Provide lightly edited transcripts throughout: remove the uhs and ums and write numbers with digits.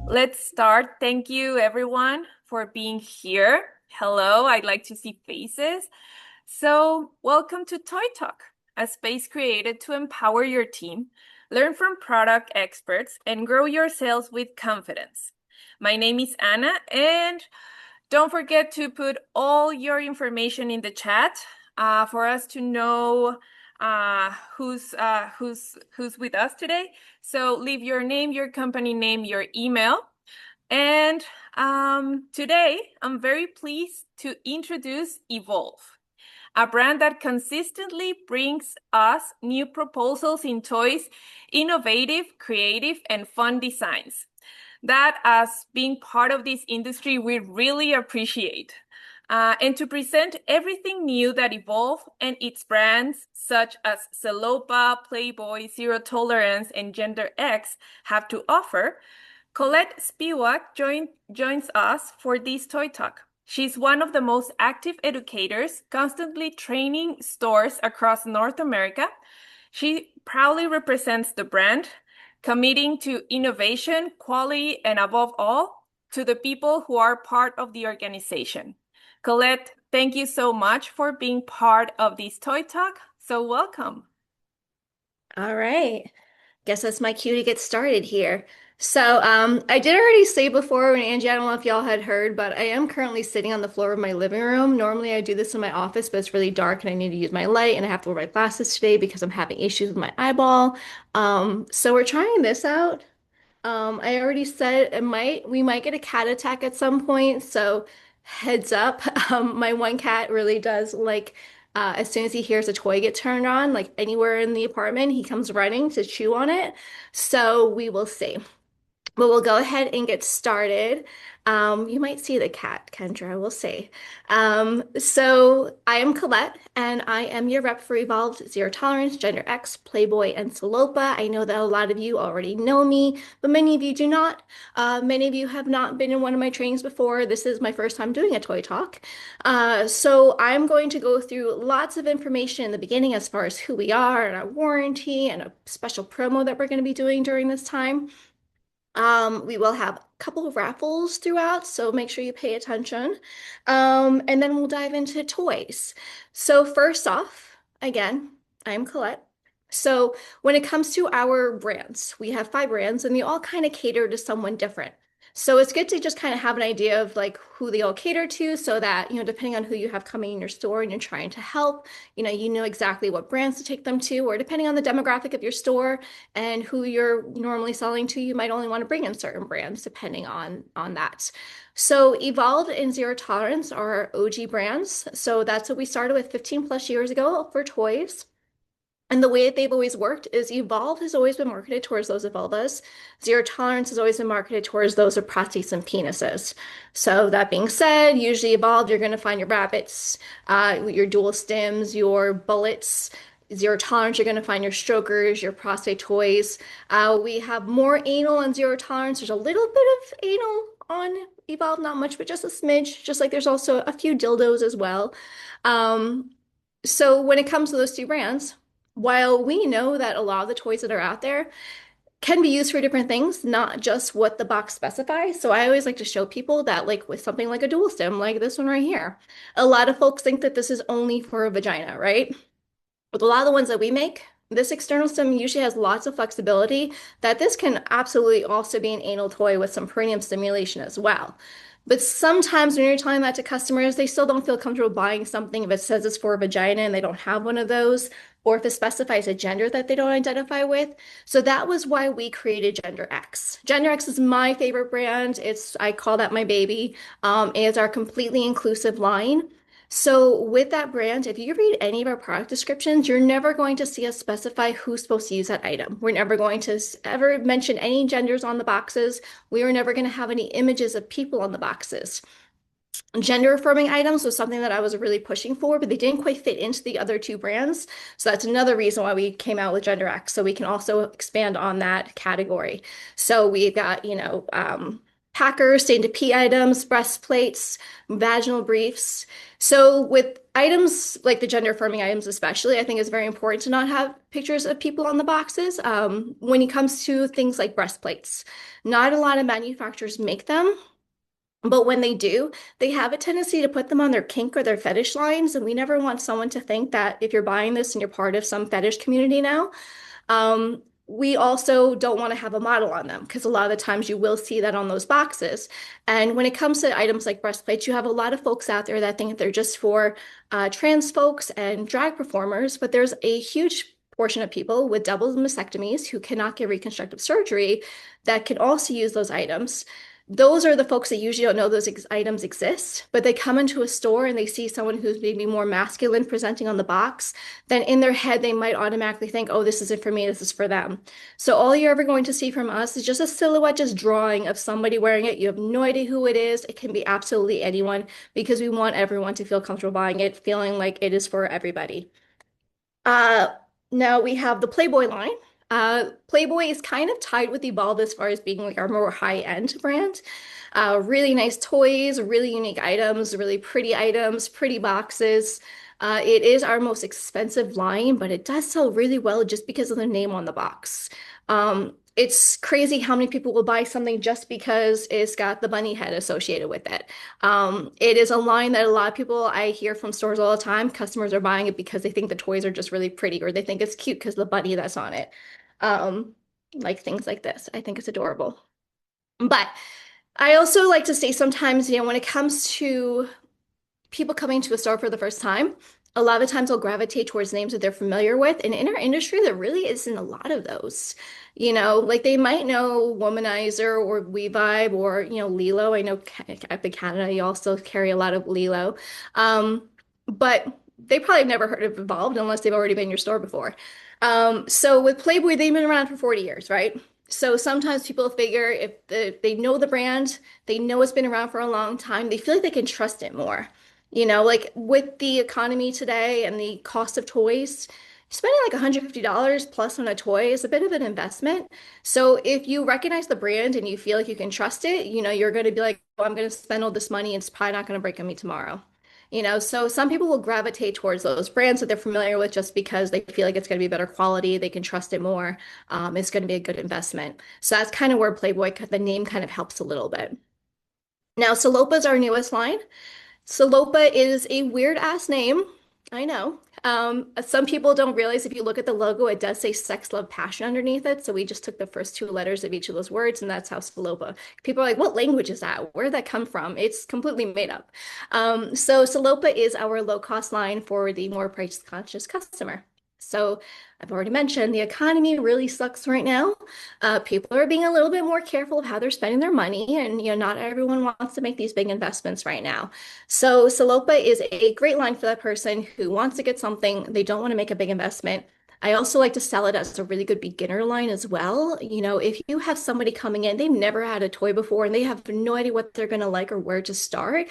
Let's start. Thank you, everyone, for being here. Hello, I'd like to see faces. Welcome to Toy Talk, a space created to empower your team, learn from product experts, and grow your sales with confidence. My name is Anna, and don't forget to put all your information in the chat for us to know who's with us today. So leave your name, your company name, your email. And today, I'm very pleased to introduce Evolve, a brand that consistently brings us new proposals in toys, innovative, creative, and fun designs that, as being part of this industry, we really appreciate. And to present everything new that Evolve and its brands, such as Celopa, Playboy, Zero Tolerance, and Gender X, have to offer, Colette Spiewak joins us for this Toy Talk. She's one of the most active educators, constantly training stores across North America. She proudly represents the brand, committing to innovation, quality, and above all, to the people who are part of the organization. Colette, thank you so much for being part of this Toy Talk. So welcome. All right. Guess that's my cue to get started here. I did already say before, and Angie, I don't know if y'all had heard, but I am currently sitting on the floor of my living room. Normally, I do this in my office, but it's really dark and I need to use my light, and I have to wear my glasses today because I'm having issues with my eyeball. So we're trying this out. I already said we might get a cat attack at some point, so heads up. My one cat really does like as soon as he hears a toy get turned on, like anywhere in the apartment, he comes running to chew on it. So we will see. But we'll go ahead and get started. You might see the cat, Kendra, we'll see. So I am Colette, and I am your rep for Evolved, Zero Tolerance, Gender X, Playboy, and Salopa. I know that a lot of you already know me, but many of you do not. Many of you have not been in one of my trainings before. This is my first time doing a Toy Talk. So I'm going to go through lots of information in the beginning as far as who we are and our warranty and a special promo that we're going to be doing during this time. We will have a couple of raffles throughout, so make sure you pay attention. And then we'll dive into toys. So first off, again, I'm Colette. So when it comes to our brands, we have 5 brands and they all kind of cater to someone different. So it's good to just kind of have an idea of like who they all cater to so that, depending on who you have coming in your store and you're trying to help, you know exactly what brands to take them to, or depending on the demographic of your store and who you're normally selling to, you might only want to bring in certain brands depending on that. So Evolved and Zero Tolerance are our OG brands. So that's what we started with 15 plus years ago for toys. And the way that they've always worked is Evolve has always been marketed towards those of vulvas. Zero Tolerance has always been marketed towards those of prostates and penises. So that being said, usually Evolve, you're going to find your rabbits, your dual stims, your bullets. Zero Tolerance, you're going to find your strokers, your prostate toys. We have more anal on Zero Tolerance. There's a little bit of anal on Evolve, not much, but just a smidge. Just like there's also a few dildos as well. Um, so when it comes to those 2 brands, while we know that a lot of the toys that are out there can be used for different things, not just what the box specifies. So I always like to show people that, like with something like a dual stem, like this one right here, a lot of folks think that this is only for a vagina, right? With a lot of the ones that we make, this external stem usually has lots of flexibility that this can absolutely also be an anal toy with some perineum stimulation as well. But sometimes when you're telling that to customers, they still don't feel comfortable buying something if it says it's for a vagina and they don't have one of those, or if it specifies a gender that they don't identify with. So that was why we created Gender X. Gender X is my favorite brand. I call that my baby. It's our completely inclusive line. So with that brand, if you read any of our product descriptions, you're never going to see us specify who's supposed to use that item. We're never going to ever mention any genders on the boxes. We are never going to have any images of people on the boxes. Gender affirming items was something that I was really pushing for, but they didn't quite fit into the other 2 brands. So that's another reason why we came out with Gender X, so we can also expand on that category. So we've got, packers, stain to pee items, breastplates, vaginal briefs. So with items like the gender affirming items especially, I think it's very important to not have pictures of people on the boxes. When it comes to things like breastplates, not a lot of manufacturers make them. But when they do, they have a tendency to put them on their kink or their fetish lines. And we never want someone to think that if you're buying this and you're part of some fetish community now, we also don't want to have a model on them because a lot of the times you will see that on those boxes. And when it comes to items like breastplates, you have a lot of folks out there that think they're just for trans folks and drag performers, but there's a huge portion of people with double mastectomies who cannot get reconstructive surgery that can also use those items. Those are the folks that usually don't know those items exist, but they come into a store and they see someone who's maybe more masculine presenting on the box. Then in their head, they might automatically think, oh, this isn't for me, this is for them. So all you're ever going to see from us is just a silhouette, just drawing of somebody wearing it. You have no idea who it is. It can be absolutely anyone because we want everyone to feel comfortable buying it, feeling like it is for everybody. Uh, Now we have the Playboy line. Playboy is kind of tied with Evolve as far as being like our more high-end brand. Really nice toys, really unique items, really pretty boxes. It is our most expensive line, but it does sell really well just because of the name on the box. It's crazy how many people will buy something just because it's got the bunny head associated with it. It is a line that a lot of people I hear from stores all the time. Customers are buying it because they think the toys are just really pretty or they think it's cute because the bunny that's on it. Um, like things like this. I think it's adorable. But I also like to say sometimes, when it comes to people coming to a store for the first time, a lot of times they'll gravitate towards names that they're familiar with. And in our industry, there really isn't a lot of those. Like they might know Womanizer or WeVibe or, Lilo. I know up in Canada, you also carry a lot of Lilo. But they probably have never heard of Evolved unless they've already been in your store before. So with Playboy, they've been around for 40 years, right? So sometimes people figure if they know the brand, they know it's been around for a long time, they feel like they can trust it more. Like with the economy today and the cost of toys, spending like $150 plus on a toy is a bit of an investment. So if you recognize the brand and you feel like you can trust it, you're going to be like, oh, I'm going to spend all this money and it's probably not going to break on me tomorrow. So some people will gravitate towards those brands that they're familiar with just because they feel like it's going to be better quality, they can trust it more, it's going to be a good investment. So that's kind of where Playboy, the name kind of helps a little bit. Now, Salopa is our newest line. Salopa is a weird ass name. I know. Some people don't realize if you look at the logo, it does say sex, love, passion underneath it. So we just took the first two letters of each of those words, and that's how Salopa. People are like, what language is that? Where did that come from? It's completely made up. So Salopa is our low-cost line for the more price-conscious customer. So I've already mentioned the economy really sucks right now. People are being a little bit more careful of how they're spending their money, and not everyone wants to make these big investments right now. So Salopa is a great line for that person who wants to get something, they don't want to make a big investment. I also like to sell it as a really good beginner line as well. If you have somebody coming in, they've never had a toy before and they have no idea what they're going to like or where to start.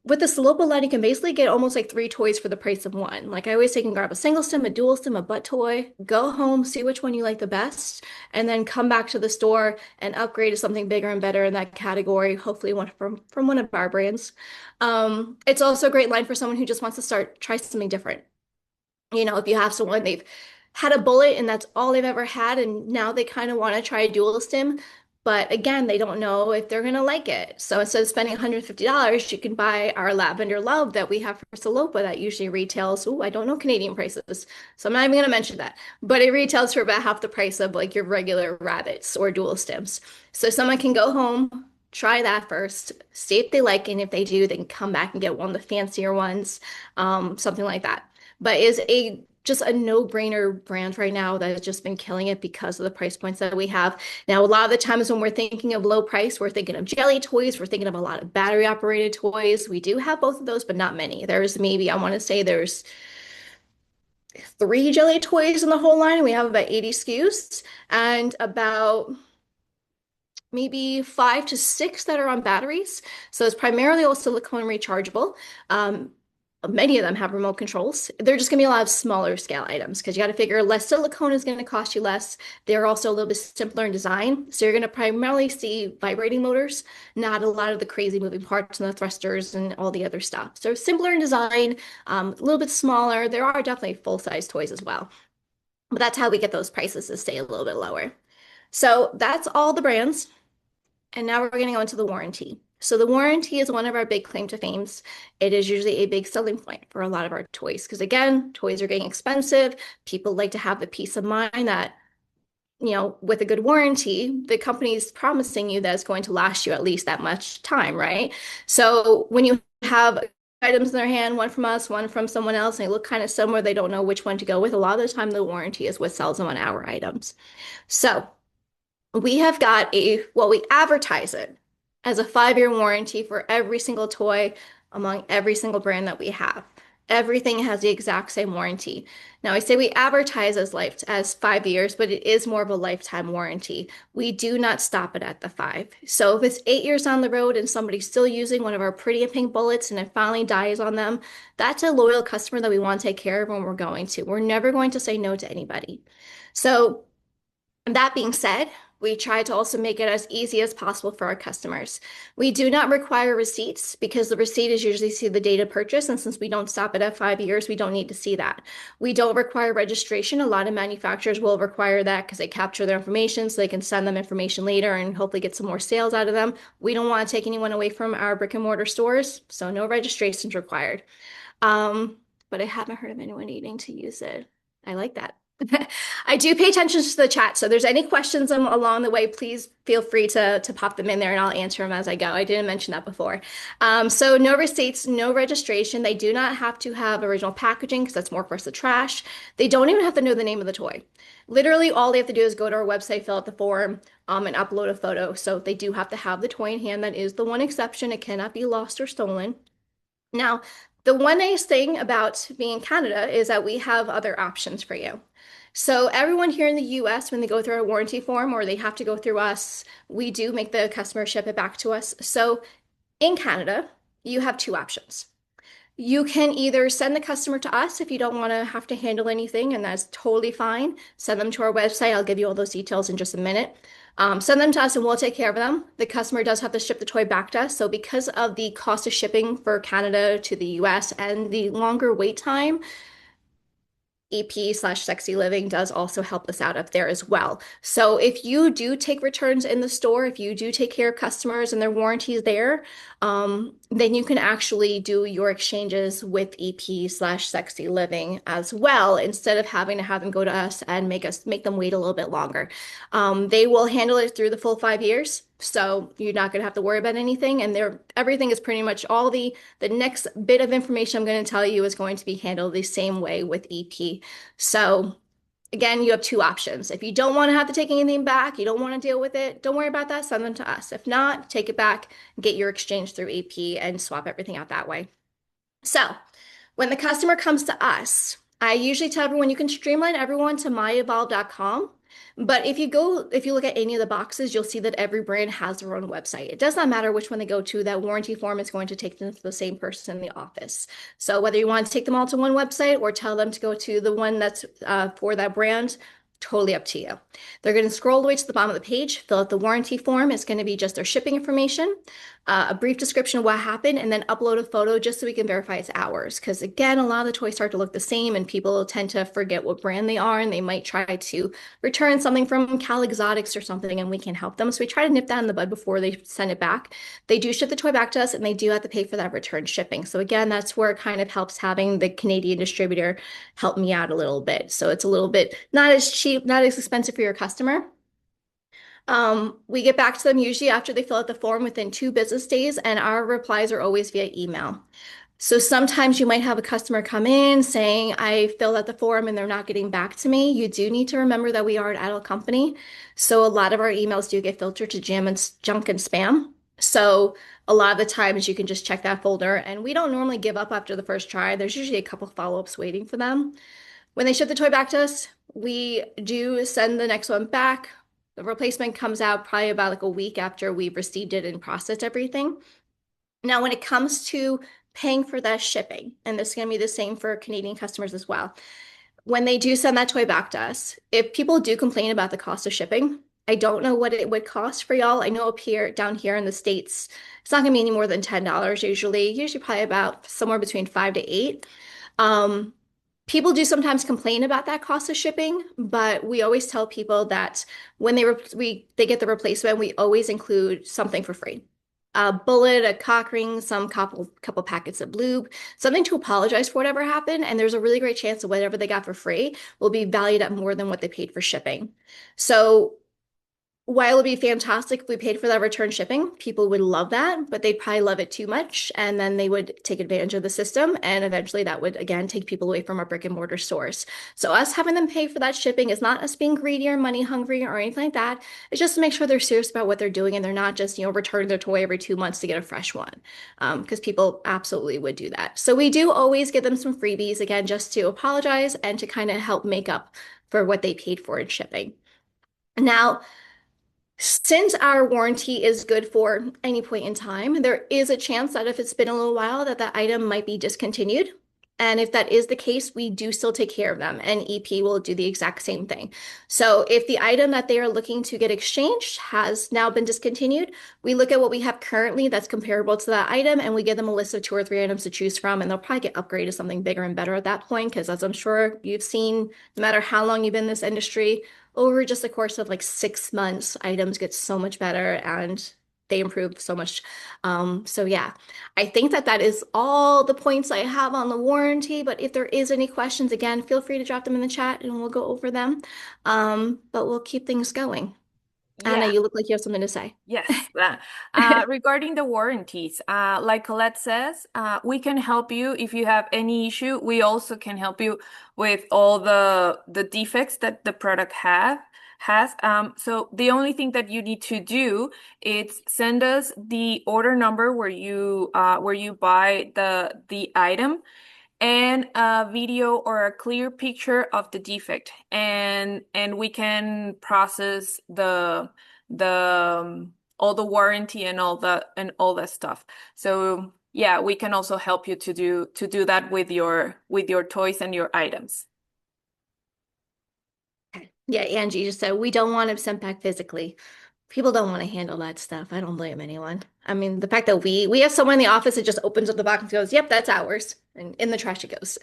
With the Salopa line, you can basically get almost like three toys for the price of one. Like I always say, you can grab a single stem, a dual stem, a butt toy, go home, see which one you like the best, and then come back to the store and upgrade to something bigger and better in that category, hopefully one from one of our brands. It's also a great line for someone who just wants to try something different. If you have someone, they've had a bullet and that's all they've ever had, and now they kind of want to try a dual stim, but again, they don't know if they're going to like it. So instead of spending $150, you can buy our Lavender Love that we have for Salopa that usually retails, oh, I don't know Canadian prices, so I'm not even going to mention that, but it retails for about half the price of like your regular rabbits or dual stems. So someone can go home, try that first, see if they like it, and if they do, they can come back and get one of the fancier ones, something like that. But is a just a no-brainer brand right now that has just been killing it because of the price points that we have. Now, a lot of the times when we're thinking of low price, we're thinking of jelly toys, we're thinking of a lot of battery-operated toys. We do have both of those, but not many. There's maybe, I want to say there's 3 jelly toys in the whole line. We have about 80 SKUs and about maybe 5 to 6 that are on batteries. So it's primarily all silicone rechargeable. many of them have remote controls. They're just going to be a lot of smaller scale items because you got to figure less silicone is going to cost you less. They're also a little bit simpler in design. So you're going to primarily see vibrating motors, not a lot of the crazy moving parts and the thrusters and all the other stuff. So simpler in design, a little bit smaller. There are definitely full-size toys as well. But that's how we get those prices to stay a little bit lower. So that's all the brands. And now we're going to go into the warranty. So the warranty is one of our big claim to fames. It is usually a big selling point for a lot of our toys because again, toys are getting expensive. People like to have the peace of mind that, with a good warranty, the company's promising you that it's going to last you at least that much time, right? So when you have items in their hand, one from us, one from someone else, and they look kind of similar, they don't know which one to go with. A lot of the time, the warranty is what sells them on our items. So we have got we advertise it as a 5-year warranty for every single toy among every single brand that we have. Everything has the exact same warranty. Now, I say we advertise as 5 years, but it is more of a lifetime warranty. We do not stop it at the 5. So if it's 8 years on the road and somebody's still using one of our pretty and pink bullets and it finally dies on them, that's a loyal customer that we want to take care of when we're going to. We're never going to say no to anybody. So that being said, we try to also make it as easy as possible for our customers. We do not require receipts because the receipt is usually see the date of purchase. And since we don't stop it at 5 years, we don't need to see that. We don't require registration. A lot of manufacturers will require that because they capture their information so they can send them information later and hopefully get some more sales out of them. We don't want to take anyone away from our brick and mortar stores, so no registrations required. But I haven't heard of anyone needing to use it. I like that. I do pay attention to the chat, so if there's any questions along the way, please feel free to pop them in there and I'll answer them as I go. I didn't mention that before. So no receipts, no registration. They do not have to have original packaging because that's more for us to trash. They don't even have to know the name of the toy. Literally, all they have to do is go to our website, fill out the form, and upload a photo. So they do have to have the toy in hand. That is the one exception. It cannot be lost or stolen. Now, the one nice thing about being in Canada is that we have other options for you. So everyone here in the US, when they go through our warranty form or they have to go through us, we do make the customer ship it back to us. So in Canada, you have two options. You can either send the customer to us if you don't want to have to handle anything, and that's totally fine. Send them to our website. I'll give you all those details in just a minute. Send them to us and we'll take care of them. The customer does have to ship the toy back to us. So because of the cost of shipping for Canada to the US and the longer wait time, EP/Sexy Living does also help us out up there as well. So if you do take returns in the store, if you do take care of customers and their warranty is there, then you can actually do your exchanges with EP/Sexy Living as well, instead of having to have them go to us and make them wait a little bit longer. They will handle it through the full 5 years. So you're not going to have to worry about anything. And everything is pretty much all the next bit of information I'm going to tell you is going to be handled the same way with EP. So again, you have two options. If you don't want to have to take anything back, you don't want to deal with it, don't worry about that, send them to us. If not, take it back, get your exchange through EP and swap everything out that way. So when the customer comes to us, I usually tell everyone you can streamline everyone to myevolve.com. But if you look at any of the boxes, you'll see that every brand has their own website. It does not matter which one they go to, that warranty form is going to take them to the same person in the office. So whether you want to take them all to one website or tell them to go to the one that's for that brand, totally up to you. They're going to scroll all the way to the bottom of the page, fill out the warranty form. It's going to be just their shipping information, a brief description of what happened, and then upload a photo just so we can verify it's ours. Because again, a lot of the toys start to look the same and people tend to forget what brand they are and they might try to return something from Cal Exotics or something and we can help them. So we try to nip that in the bud before they send it back. They do ship the toy back to us and they do have to pay for that return shipping. So again, that's where it kind of helps having the Canadian distributor help me out a little bit. So it's a little bit not as cheap, not as expensive for your customer. We get back to them usually after they fill out the form within 2 business days, and our replies are always via email. So sometimes you might have a customer come in saying, I filled out the form and they're not getting back to me. You do need to remember that we are an adult company. So a lot of our emails do get filtered to junk and spam. So a lot of the times you can just check that folder, and we don't normally give up after the first try. There's usually a couple follow-ups waiting for them. When they ship the toy back to us, we do send the next one back. The replacement comes out probably about like a week after we've received it and processed everything. Now, when it comes to paying for that shipping. And this is going to be the same for Canadian customers as well. When they do send that toy back to us, if people do complain about the cost of shipping, I don't know what it would cost for y'all. I know up here, down here in the States, it's not going to be any more than $10 usually probably about somewhere between 5 to 8. Um, People do sometimes complain about that cost of shipping, but we always tell people that when they get the replacement, we always include something for free. A bullet, a cock ring, some couple packets of lube, something to apologize for whatever happened, and there's a really great chance that whatever they got for free will be valued at more than what they paid for shipping. So while it would be fantastic if we paid for that return shipping, people would love that, but they'd probably love it too much. And then they would take advantage of the system. And eventually that would, again, take people away from our brick and mortar stores. So us having them pay for that shipping is not us being greedy or money hungry or anything like that. It's just to make sure they're serious about what they're doing and they're not just, returning their toy every 2 months to get a fresh one. Because people absolutely would do that. So we do always give them some freebies, again, just to apologize and to kind of help make up for what they paid for in shipping. Now, since our warranty is good for any point in time, there is a chance that if it's been a little while that that item might be discontinued. And if that is the case, we do still take care of them, and EP will do the exact same thing. So if the item that they are looking to get exchanged has now been discontinued, we look at what we have currently that's comparable to that item, and we give them a list of 2 or 3 items to choose from, and they'll probably get upgraded to something bigger and better at that point, because as I'm sure you've seen, no matter how long you've been in this industry, over just the course of like 6 months, items get so much better and they improve so much. So yeah, I think that that is all the points I have on the warranty. But if there is any questions, again, feel free to drop them in the chat and we'll go over them. But we'll keep things going. Anna, Yeah. you look like you have something to say. Yes. Regarding the warranties, like Colette says, we can help you if you have any issue. We also can help you with all the defects that the product has. So the only thing that you need to do is send us the order number where you buy the item and a video or a clear picture of the defect, and we can process the all the warranty and all that stuff. So yeah, we can also help you to do that with your toys and your items. Yeah, Angie just said we don't want him sent back physically. People don't want to handle that stuff. I don't blame anyone. I mean, the fact that we have someone in the office that just opens up the box and goes, "Yep, that's ours," and in the trash it goes.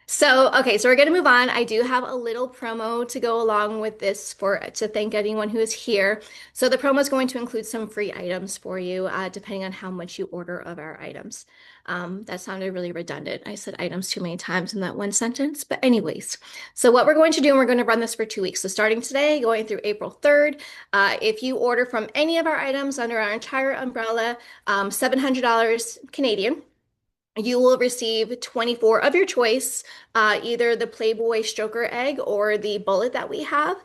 So, okay, so we're gonna move on. I do have a little promo to go along with this for to thank anyone who is here. So the promo is going to include some free items for you, depending on how much you order of our items. That sounded really redundant. I said items too many times in that one sentence. But anyways, so what we're going to do, and we're going to run this for 2 weeks. So starting today, going through April 3rd, if you order from any of our items under our entire umbrella, $700 Canadian, you will receive 24 of your choice, either the Playboy Stroker egg or the bullet that we have.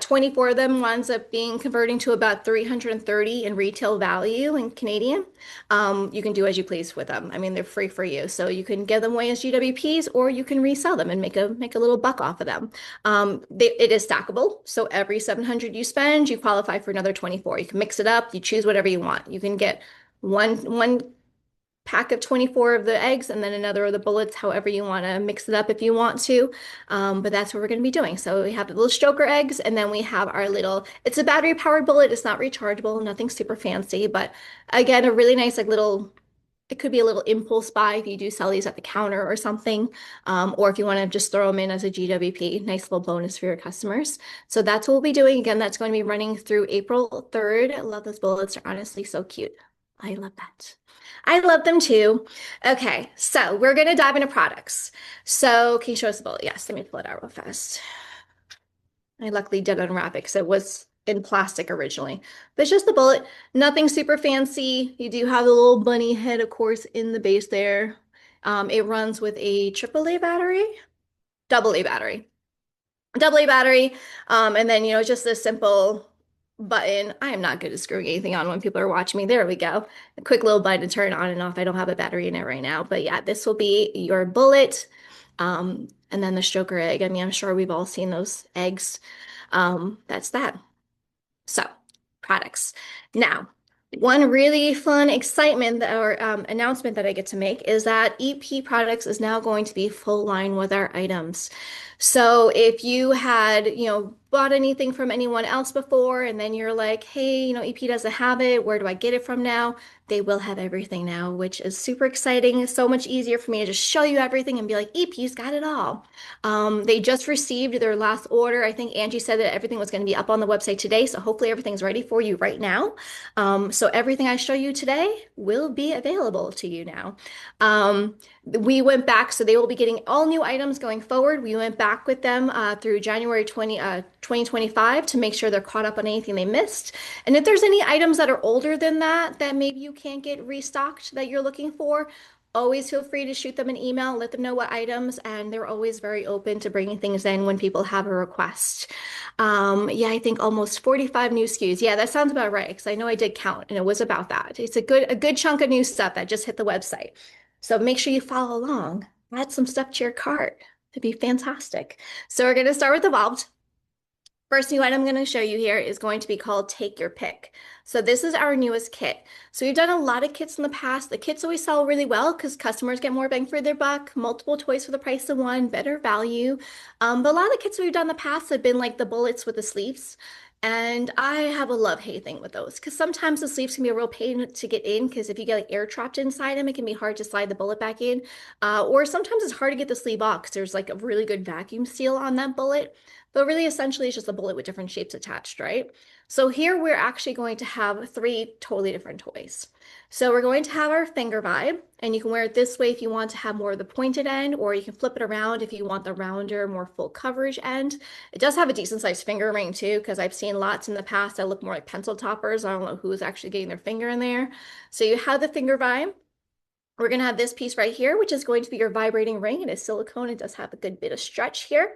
24 of them winds up being converting to about 330 in retail value in Canadian. You can do as you please with them. I mean, they're free for you. So you can give them away as GWPs or you can resell them and make a little buck off of them. It is stackable. So every 700 you spend, you qualify for another 24. You can mix it up. You choose whatever you want. You can get one pack of 24 of the eggs and then another of the bullets, however you want to mix it up if you want to. But that's what we're going to be doing. So we have the little stroker eggs and then we have our it's a battery powered bullet. It's not rechargeable, nothing super fancy, but again, a really nice it could be a little impulse buy if you do sell these at the counter or something, or if you want to just throw them in as a GWP, nice little bonus for your customers. So that's what we'll be doing. Again, that's going to be running through April 3rd. I love those bullets. They're honestly so cute. I love that. I love them too. Okay, so we're going to dive into products. So can you show us the bullet? Yes, let me pull it out real fast. I luckily did unwrap it because it was in plastic originally. But it's just the bullet, nothing super fancy. You do have the little bunny head, of course, in the base there. It runs with a AAA battery, AA battery, AA battery, and then, just a simple button. I am not good at screwing anything on when people are watching me. There we go. A quick little button to turn on and off. I don't have a battery in it right now, but yeah, this will be your bullet. And then the stroker egg. I mean, I'm sure we've all seen those eggs. That's that. So, products. Now, One really fun excitement or announcement that I get to make is that EP Products is now going to be full line with our items. So if you had, bought anything from anyone else before and then you're like, hey, EP doesn't have it, where do I get it from now? They will have everything now, which is super exciting. It's so much easier for me to just show you everything and be like, EP's got it all. They just received their last order. I think Angie said that everything was going to be up on the website today, so hopefully everything's ready for you right now. So everything I show you today will be available to you now. We went back, so they will be getting all new items going forward. We went back with them through January 2025 to make sure they're caught up on anything they missed. And if there's any items that are older than that, that maybe you can't get restocked that you're looking for, always feel free to shoot them an email, let them know what items, and they're always very open to bringing things in when people have a request. Yeah, I think almost 45 new SKUs. Yeah, that sounds about right because I know I did count and it was about that. It's a good chunk of new stuff that just hit the website. So make sure you follow along. Add some stuff to your cart. It'd be fantastic. So we're going to start with Evolved. First new item I'm going to show you here is going to be called Take Your Pick. So this is our newest kit. So we've done a lot of kits in the past. The kits always sell really well because customers get more bang for their buck, multiple toys for the price of one, better value. But a lot of the kits we've done in the past have been like the bullets with the sleeves. And I have a love-hate thing with those because sometimes the sleeves can be a real pain to get in because if you get like air trapped inside them, it can be hard to slide the bullet back in. Or sometimes it's hard to get the sleeve off because there's like a really good vacuum seal on that bullet. But really, essentially, it's just a bullet with different shapes attached, right? So here we're actually going to have three totally different toys. So we're going to have our finger vibe, and you can wear it this way if you want to have more of the pointed end, or you can flip it around if you want the rounder, more full coverage end. It does have a decent sized finger ring too, because I've seen lots in the past that look more like pencil toppers. I don't know who's actually getting their finger in there. So you have the finger vibe. We're going to have this piece right here, which is going to be your vibrating ring. It is silicone. It does have a good bit of stretch here.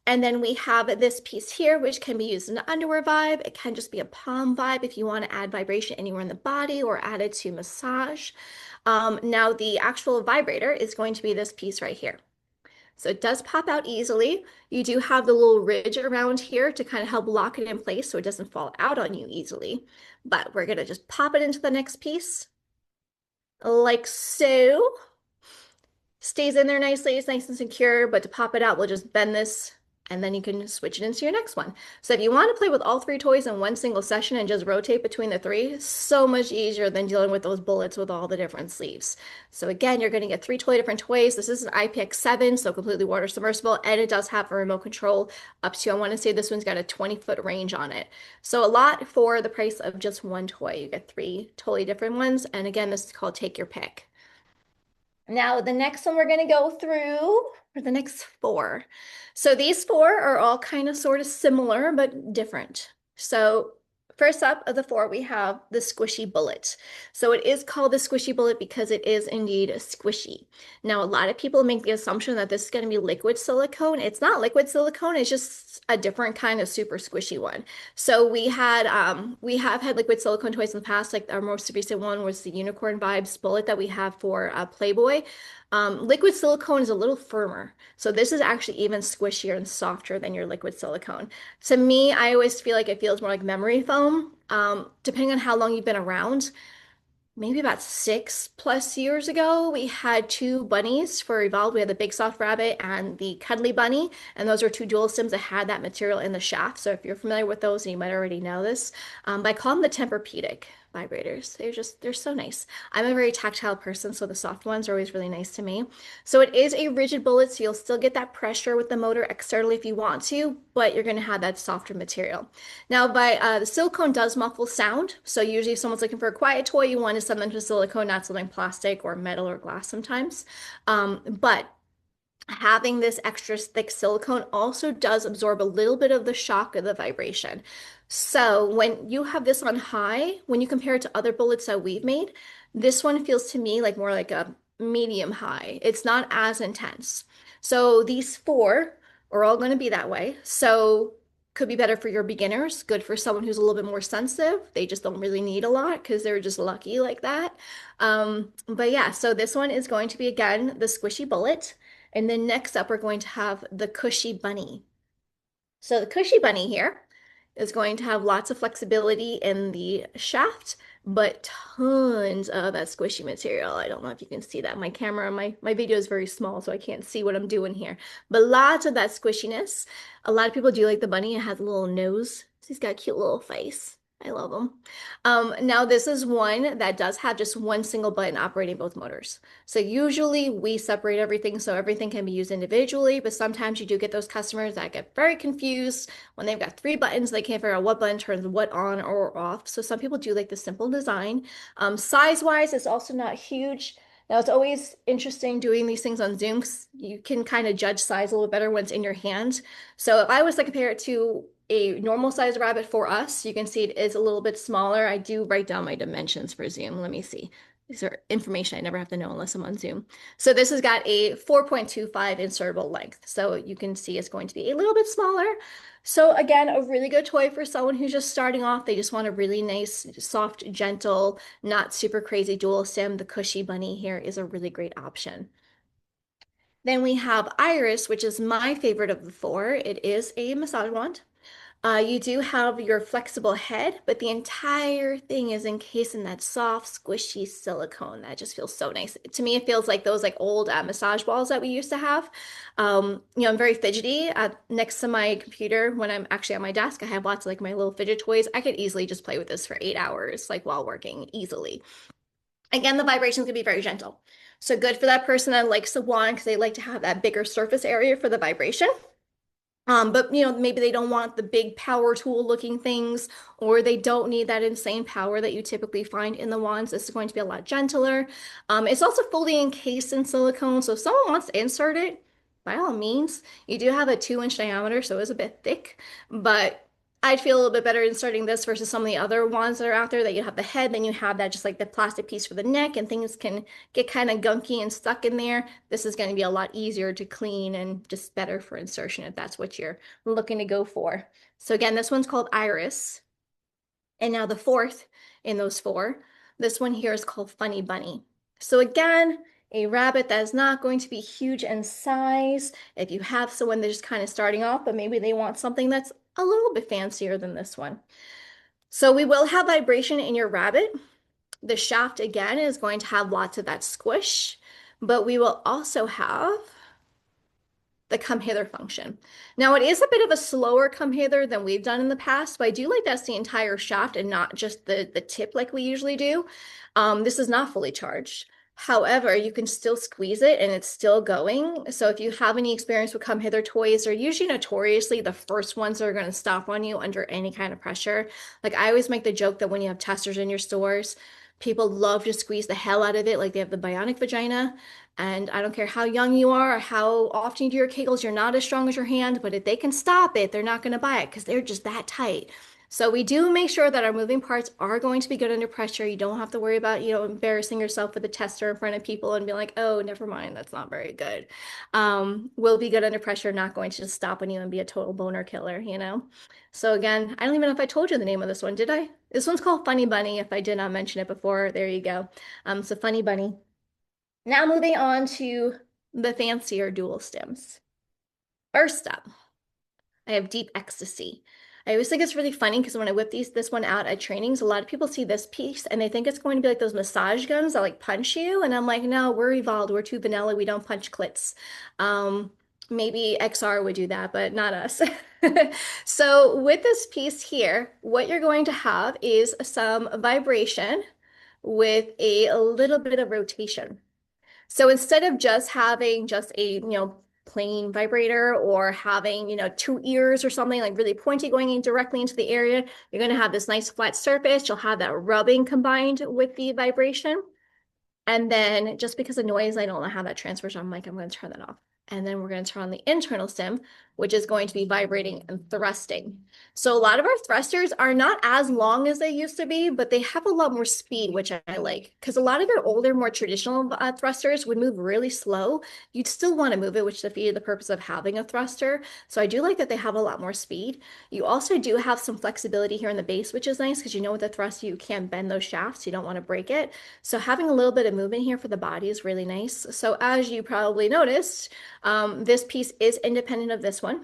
And then we have this piece here, which can be used in an underwear vibe. It can just be a palm vibe if you want to add vibration anywhere in the body or add it to massage. Now the actual vibrator is going to be this piece right here. So it does pop out easily. You do have the little ridge around here to kind of help lock it in place so it doesn't fall out on you easily. But we're going to just pop it into the next piece like so. Stays in there nicely, it's nice and secure, but to pop it out, we'll just bend this and then you can switch it into your next one. So if you want to play with all three toys in one single session and just rotate between the three, so much easier than dealing with those bullets with all the different sleeves. So again, you're going to get three totally different toys. This is an IPX7, so completely water submersible, and it does have a remote control up to, I want to say this one's got a 20-foot range on it. So a lot for the price of just one toy. You get three totally different ones. And again, this is called Take Your Pick. Now, the next one we're going to go through are the next four. So these four are all kind of sort of similar, but different. So first up of the four, we have the squishy bullet. So it is called the squishy bullet because it is indeed squishy. Now, a lot of people make the assumption that this is going to be liquid silicone. It's not liquid silicone. It's just a different kind of super squishy one. So we have had liquid silicone toys in the past. Like our most recent one was the Unicorn Vibes bullet that we have for Playboy. Liquid silicone is a little firmer. So this is actually even squishier and softer than your liquid silicone. To me, I always feel like it feels more like memory foam. Depending on how long you've been around, maybe about 6+ years ago, we had two bunnies for Evolve. We had the Big Soft Rabbit and the Cuddly Bunny, and those are two dual sims that had that material in the shaft. So if you're familiar with those, and you might already know this, but I call them the Tempur-Pedic vibrators. They're so nice. I'm a very tactile person, so the soft ones are always really nice to me. So it is a rigid bullet, so you'll still get that pressure with the motor externally if you want to, but you're going to have that softer material. Now, the silicone does muffle sound. So usually if someone's looking for a quiet toy, you want something to silicone, not something plastic or metal or glass sometimes. But having this extra thick silicone also does absorb a little bit of the shock of the vibration. So when you have this on high, when you compare it to other bullets that we've made, this one feels to me like more like a medium high. It's not as intense. So these four are all going to be that way. So could be better for your beginners, good for someone who's a little bit more sensitive. They just don't really need a lot because they're just lucky like that. But yeah, so this one is going to be again the squishy bullet. And then next up, we're going to have the Cushy Bunny. So the Cushy Bunny here is going to have lots of flexibility in the shaft, but tons of that squishy material. I don't know if you can see that. My camera, my video is very small, so I can't see what I'm doing here. But lots of that squishiness. A lot of people do like the bunny. It has a little nose. He's got a cute little face. I love him. Now this is one that does have just one single button operating both motors. So usually we separate everything so everything can be used individually, but sometimes you do get those customers that get very confused when they've got three buttons, they can't figure out what button turns what on or off. So some people do like the simple design. Size-wise, it's also not huge. Now it's always interesting doing these things on Zoom 'cause you can kind of judge size a little better when it's in your hand. So if I was to compare it to a normal size rabbit for us, you can see it is a little bit smaller. I do write down my dimensions for Zoom. Let me see. These are information I never have to know unless I'm on Zoom. So this has got a 4.25 insertable length. So you can see it's going to be a little bit smaller. So again, a really good toy for someone who's just starting off. They just want a really nice, soft, gentle, not super crazy dual SIM. The Cushy Bunny here is a really great option. Then we have Iris, which is my favorite of the four. It is a massage wand. You do have your flexible head, but the entire thing is encased in that soft, squishy silicone that just feels so nice. To me, it feels like those like old massage balls that we used to have. I'm very fidgety. Next to my computer, when I'm actually at my desk, I have lots of like my little fidget toys. I could easily just play with this for 8 hours, like while working easily. Again, the vibrations can be very gentle. So good for that person that likes the wand because they like to have that bigger surface area for the vibration. But maybe they don't want the big power tool looking things, or they don't need that insane power that you typically find in the wands. This is going to be a lot gentler. It's also fully encased in silicone, so if someone wants to insert it, by all means, you do have a 2-inch diameter, so it's a bit thick, but I'd feel a little bit better inserting this versus some of the other wands that are out there that you have the head, then you have that just like the plastic piece for the neck, and things can get kind of gunky and stuck in there. This is going to be a lot easier to clean and just better for insertion if that's what you're looking to go for. So again, this one's called Iris. And now the fourth in those four, this one here is called Funny Bunny. So again, a rabbit that is not going to be huge in size. If you have someone that's just kind of starting off, but maybe they want something that's a little bit fancier than this one. So we will have vibration in your rabbit. The shaft again is going to have lots of that squish, but we will also have the come hither function. Now it is a bit of a slower come hither than we've done in the past, but I do like that's the entire shaft and not just the tip like we usually do. This is not fully charged. However, you can still squeeze it and it's still going. So if you have any experience with come hither toys, they're usually notoriously the first ones that are going to stop on you under any kind of pressure. Like I always make the joke that when you have testers in your stores, people love to squeeze the hell out of it like they have the bionic vagina. And I don't care how young you are or how often you do your Kegels, you're not as strong as your hand, but if they can stop it, they're not going to buy it because they're just that tight. So we do make sure that our moving parts are going to be good under pressure. You don't have to worry about, embarrassing yourself with a tester in front of people and be like, oh, never mind, that's not very good. Will be good under pressure, not going to just stop on you and be a total boner killer. So again, I don't even know if I told you the name of this one, did I? This one's called Funny Bunny. If I did not mention it before, there you go. So Funny Bunny. Now moving on to the fancier dual stems. First up, I have Deep Ecstasy. I always think it's really funny because when I whip this one out at trainings, a lot of people see this piece and they think it's going to be like those massage guns that like punch you. And I'm like, no, we're evolved. We're too vanilla. We don't punch clits. Maybe XR would do that, but not us. So with this piece here, what you're going to have is some vibration with a little bit of rotation. So instead of just having just a, plain vibrator or having, two ears or something like really pointy going in directly into the area, you're going to have this nice flat surface. You'll have that rubbing combined with the vibration. And then just because of noise, I don't know how that transfers on mic, I'm going to turn that off. And then we're going to turn on the internal stem, which is going to be vibrating and thrusting. So a lot of our thrusters are not as long as they used to be, but they have a lot more speed, which I like. Because a lot of your older, more traditional thrusters would move really slow. You'd still want to move it, which defeated the purpose of having a thruster. So I do like that they have a lot more speed. You also do have some flexibility here in the base, which is nice because with the thrust, you can bend those shafts. You don't want to break it. So having a little bit of movement here for the body is really nice. So as you probably noticed, this piece is independent of this one.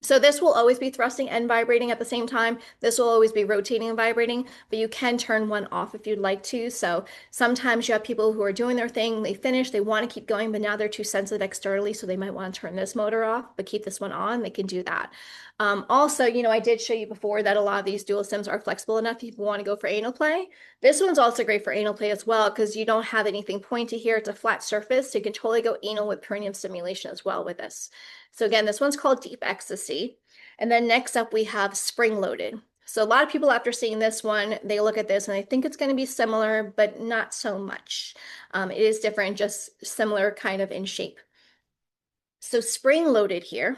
So this will always be thrusting and vibrating at the same time. This will always be rotating and vibrating, but you can turn one off if you'd like to. So sometimes you have people who are doing their thing, they finish, they want to keep going, but now they're too sensitive externally, so they might want to turn this motor off, but keep this one on. They can do that. Also, I did show you before that a lot of these dual stems are flexible enough if you want to go for anal play. This one's also great for anal play as well because you don't have anything pointy here. It's a flat surface, so you can totally go anal with perineum stimulation as well with this. So again, this one's called Deep Ecstasy. And then next up, we have Spring Loaded. So a lot of people after seeing this one, they look at this and they think it's going to be similar, but not so much. It is different, just similar kind of in shape. So Spring Loaded here.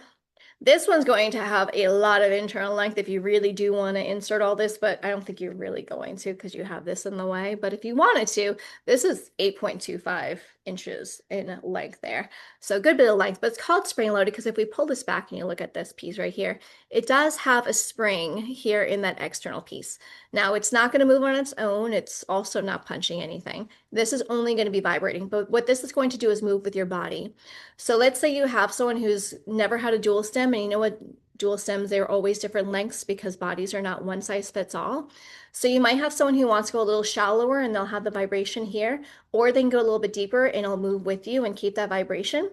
This one's going to have a lot of internal length if you really do want to insert all this, but I don't think you're really going to because you have this in the way. But if you wanted to, this is 8.25 inches in length there. So a good bit of length, but it's called spring loaded because if we pull this back and you look at this piece right here, it does have a spring here in that external piece. Now it's not going to move on its own. It's also not punching anything. This is only going to be vibrating, but what this is going to do is move with your body. So let's say you have someone who's never had a dual stem, and you know what? Dual stems, they're always different lengths because bodies are not one size fits all. So you might have someone who wants to go a little shallower and they'll have the vibration here, or they can go a little bit deeper and it'll move with you and keep that vibration.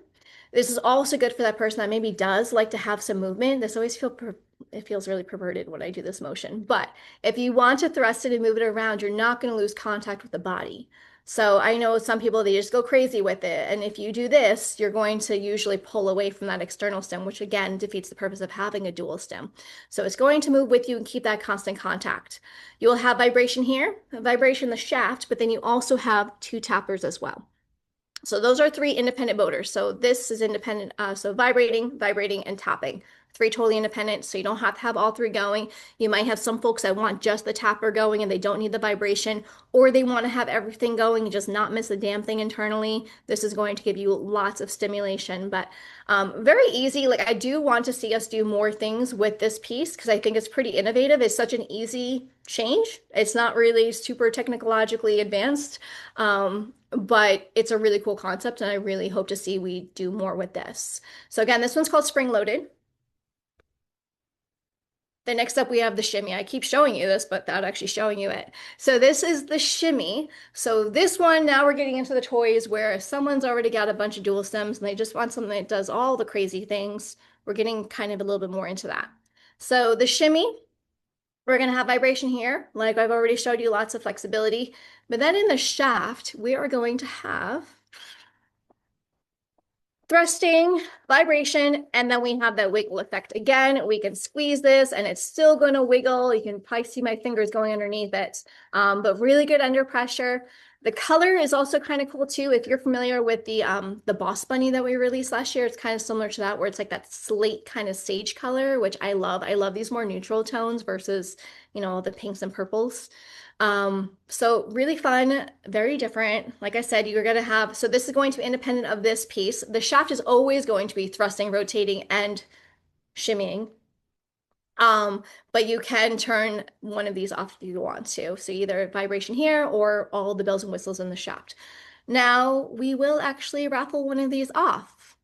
This is also good for that person that maybe does like to have some movement. It feels really perverted when I do this motion. But if you want to thrust it and move it around, you're not going to lose contact with the body. So I know some people, they just go crazy with it. And if you do this, you're going to usually pull away from that external stem, which again defeats the purpose of having a dual stem. So it's going to move with you and keep that constant contact. You'll have vibration here, vibration in the shaft, but then you also have two tappers as well. So those are three independent motors. So this is independent. So vibrating, vibrating, and tapping. Three totally independent. So you don't have to have all three going. You might have some folks that want just the tapper going and they don't need the vibration, or they want to have everything going and just not miss a damn thing internally. This is going to give you lots of stimulation, but very easy. Like I do want to see us do more things with this piece because I think it's pretty innovative. It's such an easy change. It's not really super technologically advanced. But it's a really cool concept, and I really hope to see we do more with this. So again, this one's called Spring Loaded. Then next up, we have the shimmy. I keep showing you this, but without actually showing you it. So this is the shimmy. So this one, now we're getting into the toys where someone's already got a bunch of dual stems and they just want something that does all the crazy things. We're getting kind of a little bit more into that. So the shimmy, we're going to have vibration here. Like I've already showed you, lots of flexibility. But then in the shaft, we are going to have thrusting, vibration, and then we have that wiggle effect. Again, we can squeeze this and it's still going to wiggle. You can probably see my fingers going underneath it, but really good under pressure. The color is also kind of cool too. If you're familiar with the Boss Bunny that we released last year, it's kind of similar to that, where it's like that slate kind of sage color, which I love. I love these more neutral tones versus, the pinks and purples. So really fun, very different. Like I said, you're going to have, so this is going to be independent of this piece. The shaft is always going to be thrusting, rotating, and shimmying. But you can turn one of these off if you want to. So either vibration here or all the bells and whistles in the shaft. Now we will actually raffle one of these off.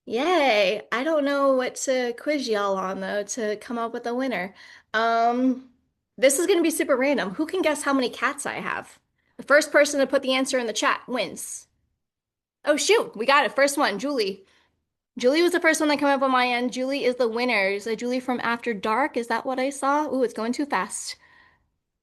Yay. I don't know what to quiz y'all on though to come up with a winner. Um, this is going to be super random. Who can guess how many cats I have? The first person to put the answer in the chat wins. Oh shoot, we got it. First one, Julie. Julie was the first one that came up on my end. Julie is the winner. Is that Julie from After Dark? Is that what I saw? Ooh, it's going too fast.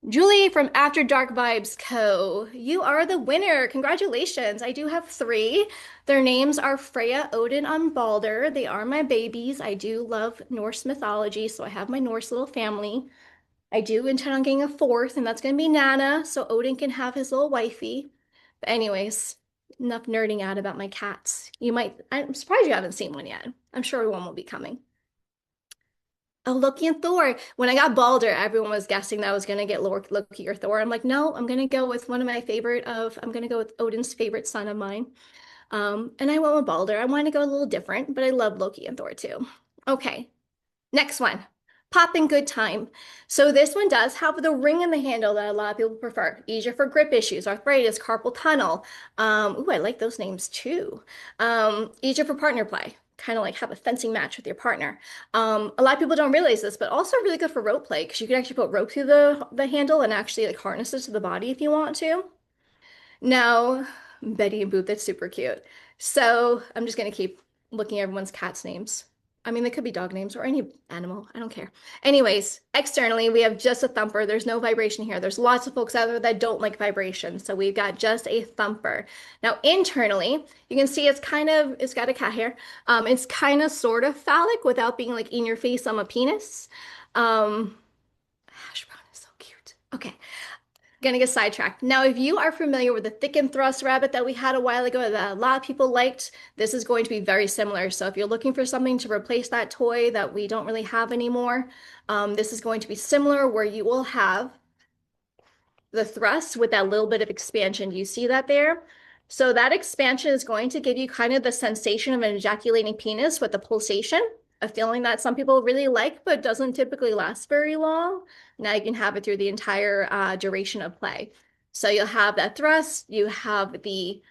Julie from After Dark Vibes Co. You are the winner. Congratulations. I do have three. Their names are Freya, Odin, and Balder. They are my babies. I do love Norse mythology, so I have my Norse little family. I do intend on getting a fourth, and that's going to be Nana, so Odin can have his little wifey. But anyways, enough nerding out about my cats. I'm surprised you haven't seen one yet. I'm sure one will be coming. Oh, Loki and Thor. When I got Balder, everyone was guessing that I was gonna get Loki or Thor. I'm like, no, I'm gonna go with I'm gonna go with Odin's favorite son of mine. And I went with Balder. I wanted to go a little different, but I love Loki and Thor too. Okay, next one. Popping Good Time. So this one does have the ring in the handle that a lot of people prefer. Easier for grip issues, arthritis, carpal tunnel. Ooh, I like those names too. Easier for partner play. kind of like have a fencing match with your partner. A lot of people don't realize this, but also really good for rope play because you can actually put rope through the handle and actually like harness it to the body if you want to. Now, Betty and Boop, that's super cute. So I'm just gonna keep looking at everyone's cats' names. I mean, they could be dog names or any animal. I don't care. Anyways, externally, we have just a thumper. There's no vibration here. There's lots of folks out there that don't like vibration. So we've got just a thumper. Now, internally, you can see it's got a cat hair. It's kind of sort of phallic without being like in your face on a penis. Um, Hash brown is so cute. Okay. Gonna get sidetracked. Now, if you are familiar with the thick and thrust rabbit that we had a while ago that a lot of people liked, this is going to be very similar. So if you're looking for something to replace that toy that we don't really have anymore, this is going to be similar where you will have the thrust with that little bit of expansion. Do you see that there? So that expansion is going to give you kind of the sensation of an ejaculating penis with the pulsation, a feeling that some people really like, but doesn't typically last very long. Now you can have it through the entire duration of play. So you'll have that thrust, you have the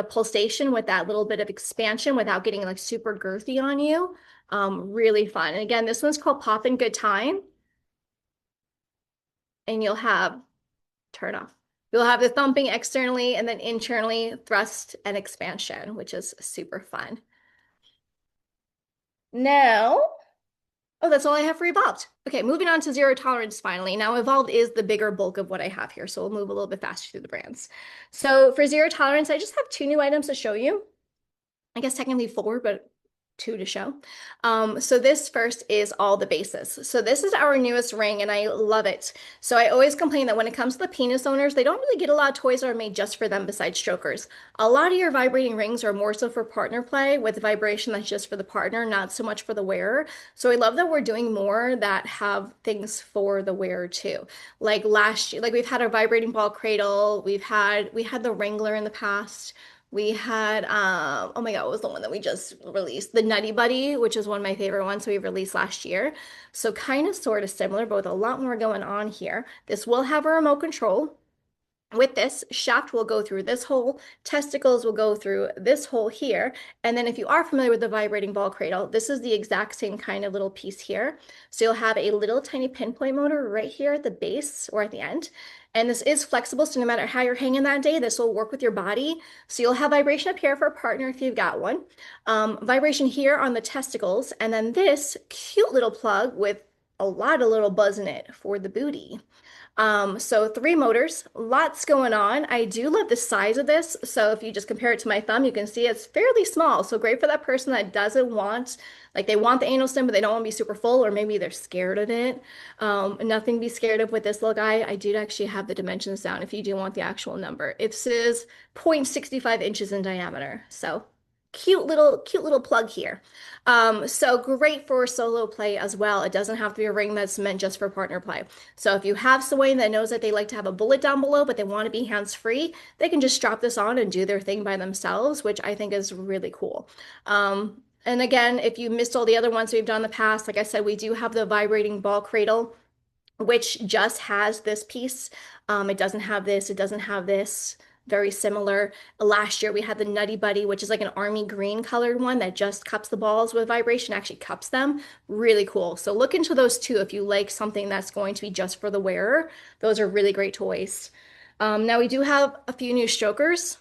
pulsation with that little bit of expansion without getting like super girthy on you. Really fun. And again, this one's called Poppin' Good Time. And you'll have turn off. You'll have the thumping externally and then internally thrust and expansion, which is super fun. Now, oh, that's all I have for Evolved. Okay, moving on to Zero Tolerance finally. Now, Evolved is the bigger bulk of what I have here, so we'll move a little bit faster through the brands. So for Zero Tolerance, I just have two new items to show you. I guess technically four, but two to show. So this first is all the bases. So this is our newest ring and I love it. So I always complain that when it comes to the penis owners, they don't really get a lot of toys that are made just for them besides strokers. A lot of your vibrating rings are more so for partner play with vibration that's just for the partner, not so much for the wearer. So I love that we're doing more that have things for the wearer too. Like last year, like we've had a vibrating ball cradle, we had the Wrangler in the past. We had, oh my God, what was the one that we just released? The Nutty Buddy, which is one of my favorite ones we released last year. So kind of sort of similar, but with a lot more going on here. This will have a remote control. With this, shaft will go through this hole, testicles will go through this hole here, and then if you are familiar with the vibrating ball cradle, this is the exact same kind of little piece here. So you'll have a little tiny pinpoint motor right here at the base or at the end. And this is flexible, so no matter how you're hanging that day, this will work with your body. So you'll have vibration up here for a partner if you've got one, vibration here on the testicles, and then this cute little plug with a lot of little buzz in it for the booty. So three motors, lots going on. I do love the size of this. So if you just compare it to my thumb, you can see it's fairly small. So great for that person that doesn't want, like they want the anal stim, but they don't want to be super full, or maybe they're scared of it. Nothing to be scared of with this little guy. I did actually have the dimensions down if you do want the actual number. It says 0.65 inches in diameter. So cute little plug here. So great for solo play as well. It doesn't have to be a ring that's meant just for partner play. So if you have someone that knows that they like to have a bullet down below, but they want to be hands-free, they can just strap this on and do their thing by themselves, which I think is really cool. And again, if you missed all the other ones we've done in the past, like I said, we do have the vibrating ball cradle, which just has this piece. It doesn't have this, it doesn't have this. Very similar. Last year we had the Nutty Buddy, which is like an army green colored one that just cups the balls with vibration, actually cups them. Really cool. So look into those two if you like something that's going to be just for the wearer. Those are really great toys. Now we do have a few new strokers.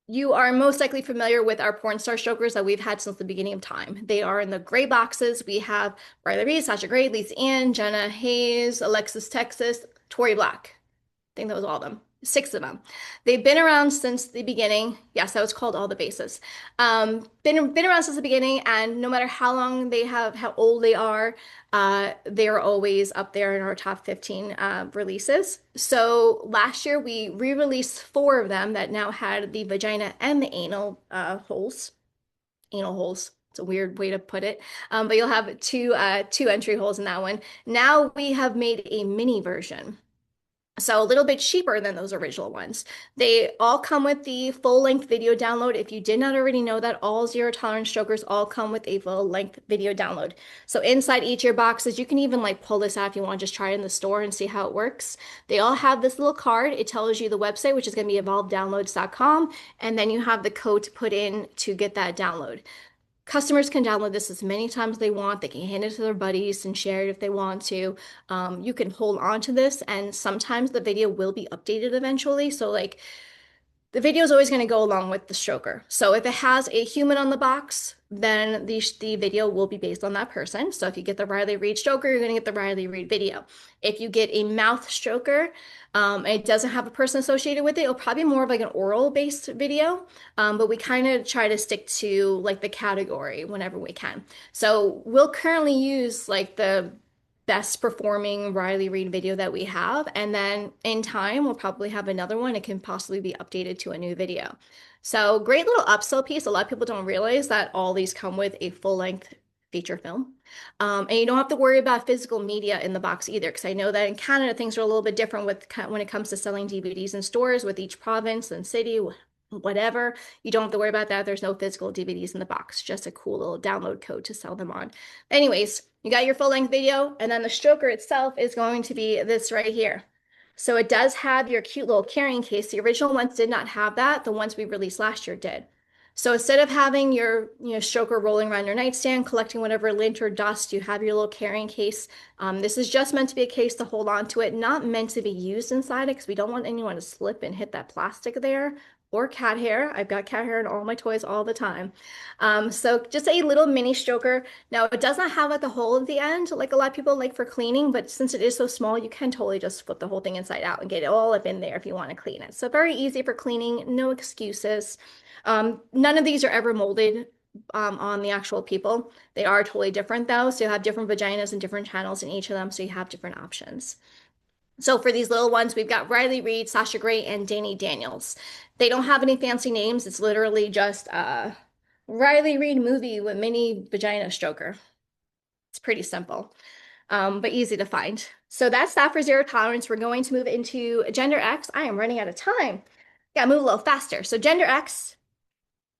You are most likely familiar with our porn star strokers that we've had since the beginning of time. They are in the gray boxes. We have Riley Reid, Sasha Grey, Lisa Ann, Jenna Hayes, Alexis Texas, Tori Black. I think that was all of them. Six of them. They've been around since the beginning. Yes, that was called All the Bases. Been around since the beginning, and no matter how long they have, how old they are, they're always up there in our top 15 releases. So last year we re-released four of them that now had the vagina and the anal holes. Anal holes. It's a weird way to put it. But you'll have two entry holes in that one. Now we have made a mini version. So a little bit cheaper than those original ones. They all come with the full-length video download. If you did not already know that, all zero tolerance strokers all come with a full-length video download. So inside each of your boxes, you can even like pull this out if you want to just try it in the store and see how it works. They all have this little card. It tells you the website, which is going to be evolvedownloads.com, and then you have the code to put in to get that download. Customers can download this as many times as they want. They can hand it to their buddies and share it if they want to. You can hold on to this, and sometimes the video will be updated eventually. So, like, the video is always going to go along with the stroker. So if it has a human on the box, then the video will be based on that person. So if you get the Riley Reid stroker, you're going to get the Riley Reid video. If you get a mouth stroker, and it doesn't have a person associated with it, it'll probably be more of like an oral based video. But we kind of try to stick to like the category whenever we can. So we'll currently use like the best performing Riley Reid video that we have. And then in time, we'll probably have another one. It can possibly be updated to a new video. So great little upsell piece. A lot of people don't realize that all these come with a full length feature film. And you don't have to worry about physical media in the box either, because I know that in Canada, things are a little bit different with when it comes to selling DVDs in stores with each province and city, whatever. You don't have to worry about that. There's no physical DVDs in the box, just a cool little download code to sell them on. Anyways, you got your full length video, and then the stroker itself is going to be this right here. So it does have your cute little carrying case. The original ones did not have that. The ones we released last year did. So instead of having your stroker rolling around your nightstand, collecting whatever lint or dust, you have your little carrying case. This is just meant to be a case to hold on to it, not meant to be used inside it, because we don't want anyone to slip and hit that plastic there, or cat hair. I've got cat hair in all my toys all the time. So just a little mini stroker. Now it does not have like a hole at the end like a lot of people like for cleaning, but since it is so small, you can totally just flip the whole thing inside out and get it all up in there if you want to clean it. So very easy for cleaning, no excuses. None of these are ever molded on the actual people. They are totally different though. So you have different vaginas and different channels in each of them. So you have different options. So for these little ones, we've got Riley Reid, Sasha Grey, and Danny Daniels. They don't have any fancy names. It's literally just a Riley Reid movie with mini vagina stroker. It's pretty simple, but easy to find. So that's that for zero tolerance. We're going to move into Gender X. I am running out of time. Gotta move a little faster. So Gender X,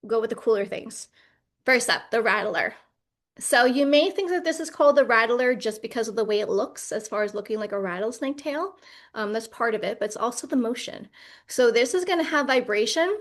go with the cooler things. First up, the Rattler. So you may think that this is called the Rattler just because of the way it looks, as far as looking like a rattlesnake tail. That's part of it, but it's also the motion. So this is going to have vibration,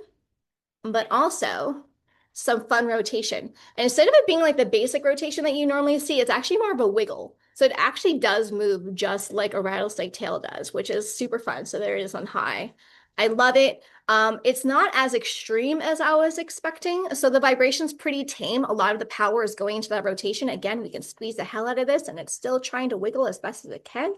but also some fun rotation. And instead of it being like the basic rotation that you normally see, it's actually more of a wiggle. So it actually does move just like a rattlesnake tail does, which is super fun. So there it is on high. I love it. It's not as extreme as I was expecting. So the vibration's pretty tame. A lot of the power is going into that rotation. Again, we can squeeze the hell out of this and it's still trying to wiggle as best as it can.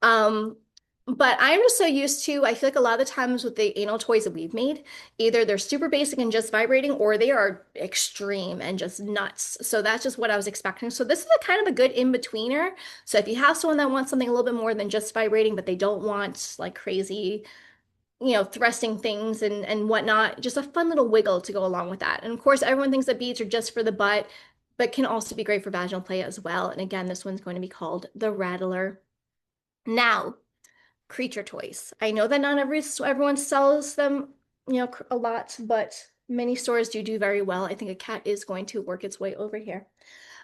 But I'm just so used to, I feel like a lot of the times with the anal toys that we've made, either they're super basic and just vibrating, or they are extreme and just nuts. So that's just what I was expecting. So this is a kind of a good in-betweener. So if you have someone that wants something a little bit more than just vibrating, but they don't want like crazy, thrusting things and whatnot, just a fun little wiggle to go along with that. And of course, everyone thinks that beads are just for the butt, but can also be great for vaginal play as well. And again, this one's going to be called the Rattler. Now, creature toys. I know that not everyone sells them, a lot, but many stores do very well. I think a cat is going to work its way over here.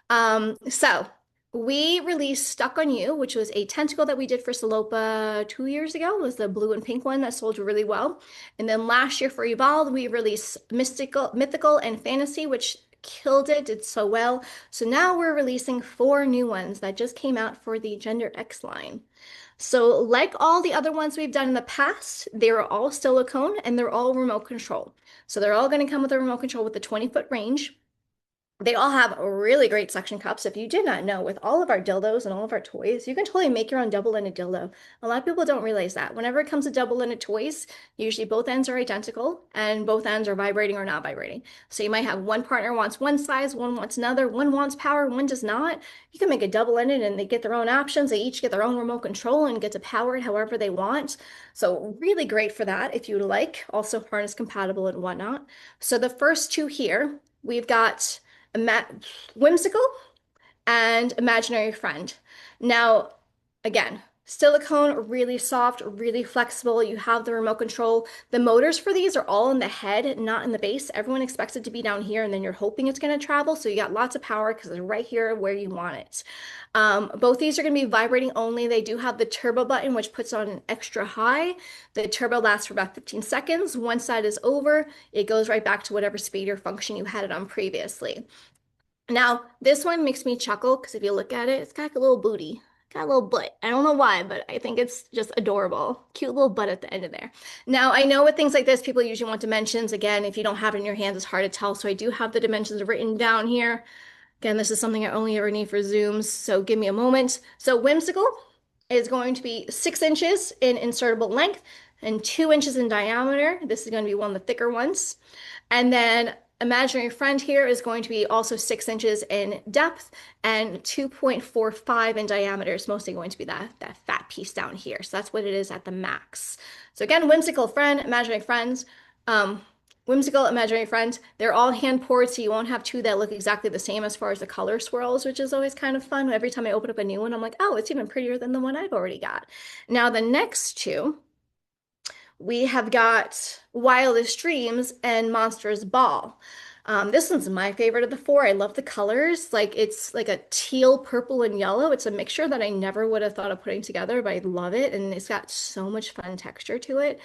So we released Stuck on You, which was a tentacle that we did for Salopa 2 years ago. It was the blue and pink one that sold really well. And then last year for Evolve, we released Mythical, and Fantasy, which killed it, did so well. So now we're releasing 4 new ones that just came out for the Gender X line. So like all the other ones we've done in the past, they're all silicone and they're all remote control. So they're all going to come with a remote control with the 20-foot range. They all have really great suction cups. If you did not know, with all of our dildos and all of our toys, you can totally make your own double-ended dildo. A lot of people don't realize that. Whenever it comes to double-ended toys, usually both ends are identical and both ends are vibrating or not vibrating. So you might have one partner wants one size, one wants another, one wants power, one does not. You can make a double-ended and they get their own options. They each get their own remote control and get to power it however they want. So really great for that if you would like. Also harness compatible and whatnot. So the first 2 here, we've got Whimsical and Imaginary Friend. Now, again, Silicone, really soft, really flexible. You have the remote control. The motors for these are all in the head, not in the base. Everyone expects it to be down here, and then you're hoping it's going to travel. So you got lots of power because it's right here where you want it. Both these are going to be vibrating only. They do have the turbo button, which puts on an extra high. The turbo lasts for about 15 seconds. One side is over. It goes right back to whatever speed or function you had it on previously. Now, this one makes me chuckle because if you look at it, it's got like a little booty, got a little butt. I don't know why, but I think it's just adorable. Cute little butt at the end of there. Now, I know with things like this, people usually want dimensions. Again, if you don't have it in your hands, it's hard to tell. So I do have the dimensions written down here. Again, this is something I only ever need for Zooms, so give me a moment. So Whimsical is going to be 6 inches in insertable length and 2 inches in diameter. This is going to be one of the thicker ones. And then Imaginary Friend here is going to be also 6 inches in depth and 2.45 in diameter. It's mostly going to be that fat piece down here. So that's what it is at the max. So again, Whimsical Friend, Imaginary Friends, Whimsical Imaginary Friend, they're all hand poured, so you won't have two that look exactly the same as far as the color swirls, which is always kind of fun. Every time I open up a new one, I'm like, oh, it's even prettier than the one I've already got. Now, the next two, we have got Wildest Dreams and Monsters Ball. This one's my favorite of the four. I love the colors. Like it's like a teal, purple, and yellow. It's a mixture that I never would have thought of putting together, but I love it. And it's got so much fun texture to it.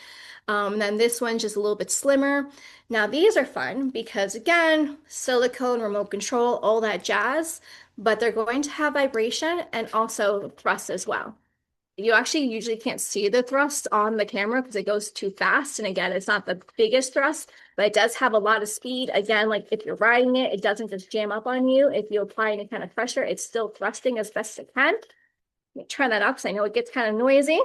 Then this one's just a little bit slimmer. Now these are fun because again, silicone, remote control, all that jazz, but they're going to have vibration and also thrust as well. You actually usually can't see the thrust on the camera because it goes too fast. And again, it's not the biggest thrust, but it does have a lot of speed. Again, like if you're riding it, it doesn't just jam up on you. If you apply any kind of pressure, it's still thrusting as best it can. Let me turn that up because I know it gets kind of noisy.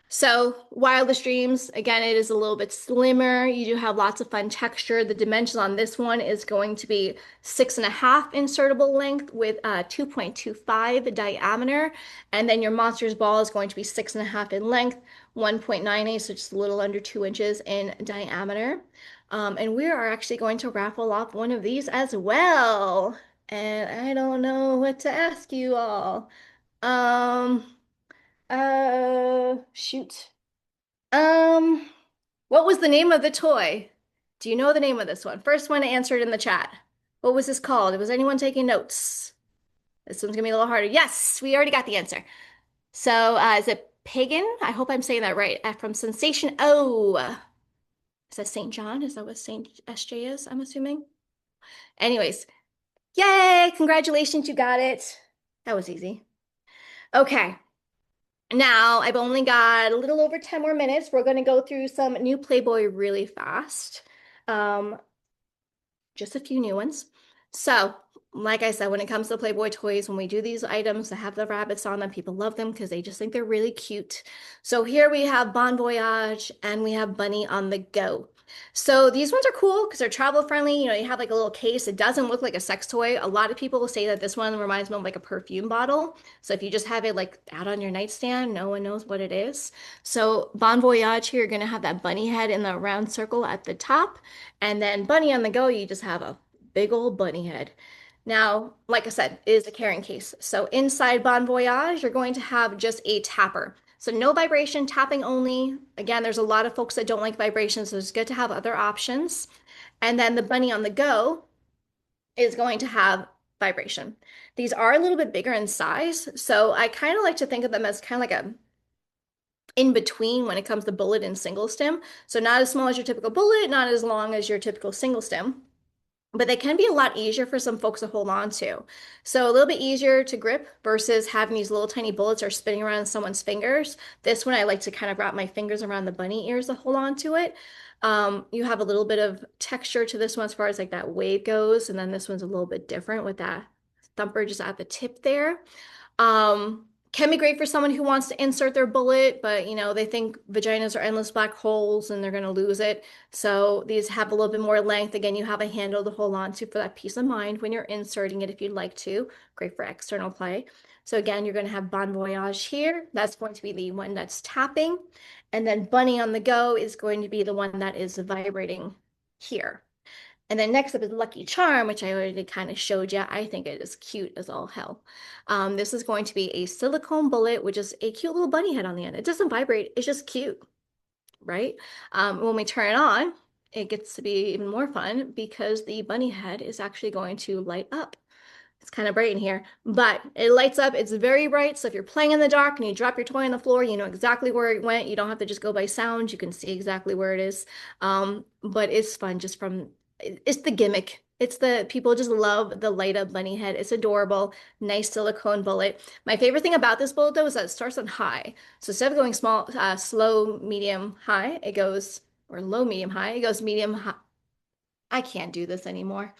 So Wildest Dreams, again, it is a little bit slimmer. You do have lots of fun texture. The dimension on this one is going to be 6.5 insertable length with 2.25 diameter. And then your Monsters Ball is going to be 6.5 in length, 1.98, so just a little under 2 inches in diameter. And we are actually going to raffle off one of these as well. And I don't know what to ask you all. Um, shoot. Um, what was the name of the toy? Do you know the name of this one? First one answered in the chat. What was this called? Was anyone taking notes? This one's gonna be a little harder. Yes, we already got the answer. So, is it Pagan? I hope I'm saying that right. From Sensation O. Is that St. John? Is that what St. SJ is? I'm assuming. Anyways, yay! Congratulations, you got it. That was easy. Okay. Now, I've only got a little over 10 more minutes. We're going to go through some new Playboy really fast. Um, just a few new ones. So, like I said, when it comes to Playboy toys, when we do these items that have the rabbits on them, people love them because they just think they're really cute. So here we have Bon Voyage and we have Bunny on the Go. So these ones are cool because they're travel friendly. You know, you have like a little case. It doesn't look like a sex toy. A lot of people will say that this one reminds me of like a perfume bottle. So if you just have it like out on your nightstand, no one knows what it is. So Bon Voyage here, you're going to have that bunny head in the round circle at the top. And then Bunny on the Go, you just have a big old bunny head. Now, like I said, it is a carrying case. So inside Bon Voyage, you're going to have just a tapper. So no vibration, tapping only. Again, there's a lot of folks that don't like vibrations, so it's good to have other options. And then the Bunny on the Go is going to have vibration. These are a little bit bigger in size, so I kind of like to think of them as kind of like a in between when it comes to bullet and single stem. So not as small as your typical bullet, not as long as your typical single stem, but they can be a lot easier for some folks to hold on to. So a little bit easier to grip versus having these little tiny bullets or spinning around someone's fingers. This one I like to kind of wrap my fingers around the bunny ears to hold on to it. You have a little bit of texture to this one as far as like that wave goes, and then this one's a little bit different with that thumper just at the tip there. Can be great for someone who wants to insert their bullet, but you know, they think vaginas are endless black holes and they're going to lose it. So these have a little bit more length. Again, you have a handle to hold on to for that peace of mind when you're inserting it if you'd like to. Great for external play. So again, you're going to have Bon Voyage here. That's going to be the one that's tapping. And then Bunny on the Go is going to be the one that is vibrating here. And then next up is Lucky Charm, which I already kind of showed you. I think it is cute as all hell. This is going to be a silicone bullet, which is a cute little bunny head on the end. It doesn't vibrate, it's just cute, right? When we turn it on, it gets to be even more fun because the bunny head is actually going to light up. It's kind of bright in here, but it lights up. It's very bright. So if you're playing in the dark and you drop your toy on the floor, you know exactly where it went. You don't have to just go by sound. You can see exactly where it is. But it's fun just from, it's the gimmick. It's the people just love the light up bunny head. It's adorable. Nice silicone bullet. My favorite thing about this bullet though is that it starts on high. So instead of going small, slow, medium, high, it goes, or low, medium, high, it goes medium, high. I can't do this anymore.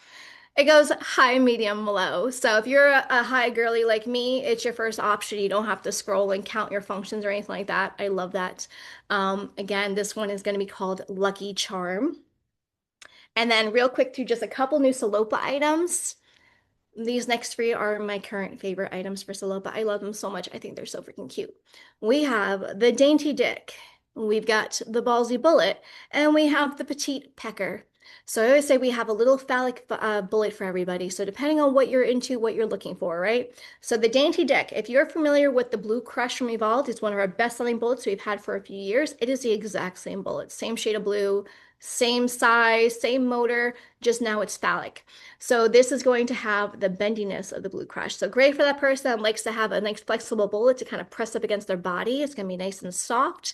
It goes high, medium, low. So if you're a high girly like me, it's your first option. You don't have to scroll and count your functions or anything like that. I love that. Again, this one is going to be called Lucky Charm. And then real quick through just a couple new Salopa items. These next three are my current favorite items for Salopa. I love them so much. I think they're so freaking cute. We have the Dainty Dick. We've got the Ballsy Bullet, and we have the Petite Pecker. So I always say we have a little phallic bullet for everybody. So depending on what you're into, what you're looking for, right? So the Dainty Dick, if you're familiar with the Blue Crush from Evolved, it's one of our best-selling bullets we've had for a few years. It is the exact same bullet, same shade of blue, same size, same motor, just now it's phallic. So this is going to have the bendiness of the Blue Crush. So great for that person that likes to have a nice flexible bullet to kind of press up against their body. It's going to be nice and soft.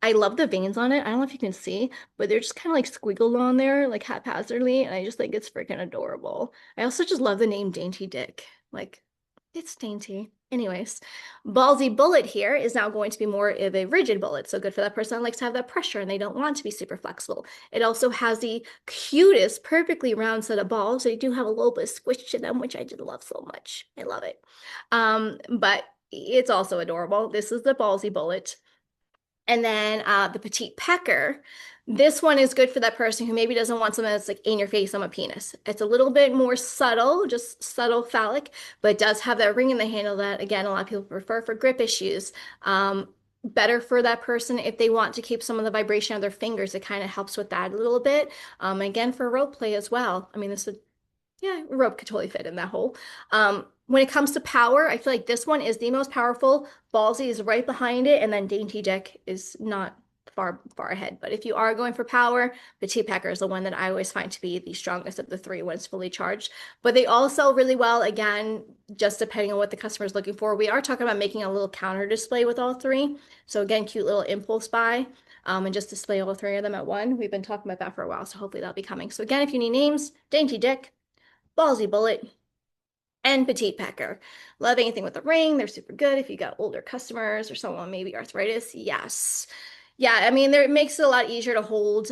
I love the veins on it. I don't know if you can see, but they're just kind of like squiggled on there, like haphazardly, and I just think it's freaking adorable. I also just love the name Dainty Dick. Like, it's dainty. Anyways, Ballsy Bullet here is now going to be more of a rigid bullet. So good for that person that likes to have that pressure and they don't want to be super flexible. It also has the cutest, perfectly round set of balls. So you do have a little bit of squish to them, which I just love so much. I love it. But it's also adorable. This is the Ballsy Bullet. And then the Petite Pecker. This one is good for that person who maybe doesn't want something that's like in your face on a penis. It's a little bit more subtle, just subtle phallic, but it does have that ring in the handle that, again, a lot of people prefer for grip issues. Better for that person if they want to keep some of the vibration of their fingers. It kind of helps with that a little bit. Again, for rope play as well. I mean, this would, yeah, rope could totally fit in that hole. When it comes to power, I feel like this one is the most powerful. Ballsy is right behind it, and then Dainty Dick is not far ahead. But if you are going for power, Petite Pecker is the one that I always find to be the strongest of the three when it's fully charged. But they all sell really well, again, just depending on what the customer is looking for. We are talking about making a little counter display with all three. So again, cute little impulse buy. And just display all three of them at one. We've been talking about that for a while, so hopefully that'll be coming. So again, if you need names, Dainty Dick, Ballsy Bullet, and Petite Pecker. Love anything with a ring. They're super good if you got older customers or someone maybe arthritis. Yes. Yeah, I mean, it makes it a lot easier to hold.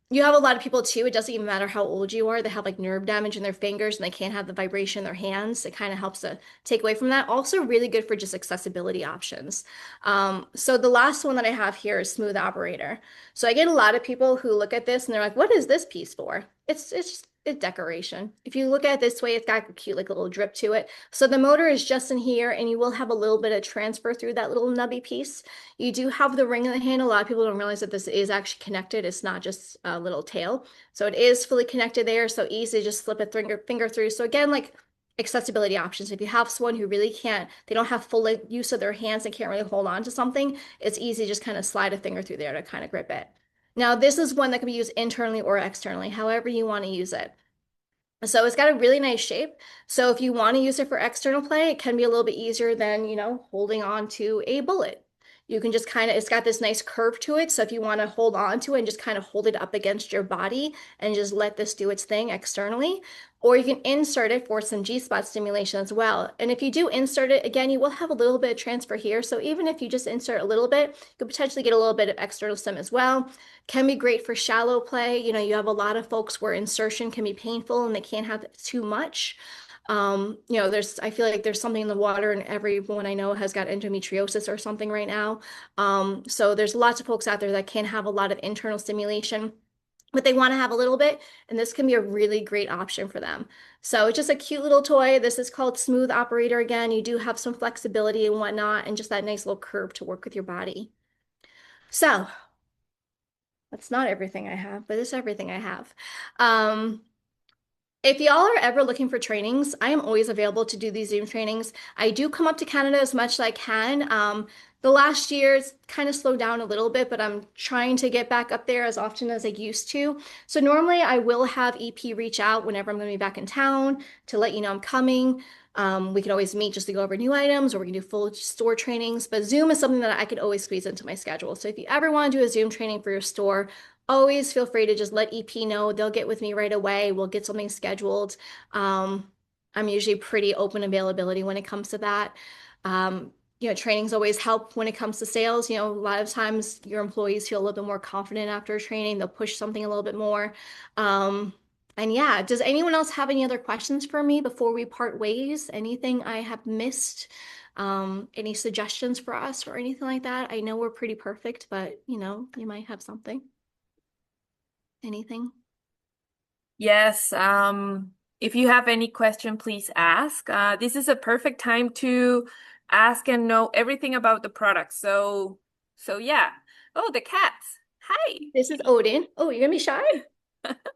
You have a lot of people too. It doesn't even matter how old you are. They have like nerve damage in their fingers and they can't have the vibration in their hands. It kind of helps to take away from that. Also really good for just accessibility options. So the last one that I have here is Smooth Operator. So I get a lot of people who look at this and they're like, what is this piece for? It's just a decoration. If you look at it this way, it's got a cute like a little drip to it. So the motor is just in here and you will have a little bit of transfer through that little nubby piece. You do have the ring in the handle. A lot of people don't realize that this is actually connected. It's not just a little tail. So it is fully connected there. So easy to just slip a finger through. So again, like accessibility options. If you have someone who really can't, they don't have full use of their hands and can't really hold on to something, it's easy to just kind of slide a finger through there to kind of grip it. Now, this is one that can be used internally or externally, however you want to use it. So it's got a really nice shape. So if you want to use it for external play, it can be a little bit easier than, holding on to a bullet. You can just kind of, it's got this nice curve to it. So if you want to hold on to it and just kind of hold it up against your body and just let this do its thing externally, or you can insert it for some G-spot stimulation as well. And if you do insert it, again, you will have a little bit of transfer here. So even if you just insert a little bit, you could potentially get a little bit of external stim as well. Can be great for shallow play. You have a lot of folks where insertion can be painful and they can't have too much. I feel like there's something in the water and everyone I know has got endometriosis or something right now. So there's lots of folks out there that can have a lot of internal stimulation, but they want to have a little bit, and this can be a really great option for them. So it's just a cute little toy. This is called Smooth Operator. Again, you do have some flexibility and whatnot, and just that nice little curve to work with your body. So That's not everything I have, but it's everything I have. Um, If y'all are ever looking for trainings, I am always available to do these Zoom trainings. I do come up to Canada as much as I can. The last year's kind of slowed down a little bit, but I'm trying to get back up there as often as I used to. So normally I will have EP reach out whenever I'm going to be back in town to let you know I'm coming. We can always meet just to go over new items, or we can do full store trainings. But Zoom is something that I could always squeeze into my schedule. So if you ever want to do a Zoom training for your store, always feel free to just let EP know. They'll get with me right away. We'll get something scheduled. Um, I'm usually pretty open availability when it comes to that. Um, trainings always help when it comes to sales. A lot of times your employees feel a little bit more confident after a training. They'll push something a little bit more. Um, and yeah, does anyone else have any other questions for me before we part ways? Anything I have missed? Any suggestions for us or anything like that? I know we're pretty perfect, but you might have something. Anything? Yes, if you have any question, please ask. This is a perfect time to ask and know everything about the product. So yeah. Oh, the cats. Hi. This is Odin. Oh, you're gonna be shy?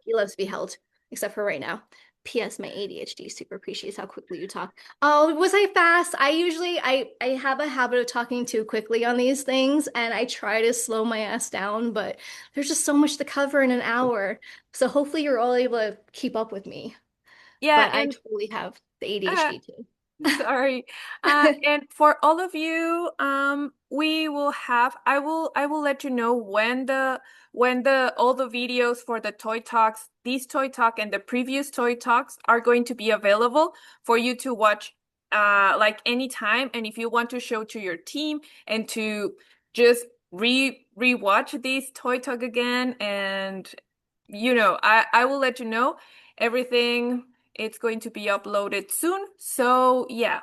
He loves to be held, except for right now. P.S. My ADHD super appreciates how quickly you talk. Oh, was I fast? I have a habit of talking too quickly on these things, and I try to slow my ass down, but there's just so much to cover in an hour. So hopefully you're all able to keep up with me. Yeah, But I and totally have the uh, ADHD too. sorry. And for all of you, we will have, I will let you know when the all the videos for the Toy Talks, these Toy Talk and the previous Toy Talks are going to be available for you to watch like anytime. And if you want to show to your team and to just rewatch these Toy Talk again, and I will let you know everything. It's going to be uploaded soon. So yeah.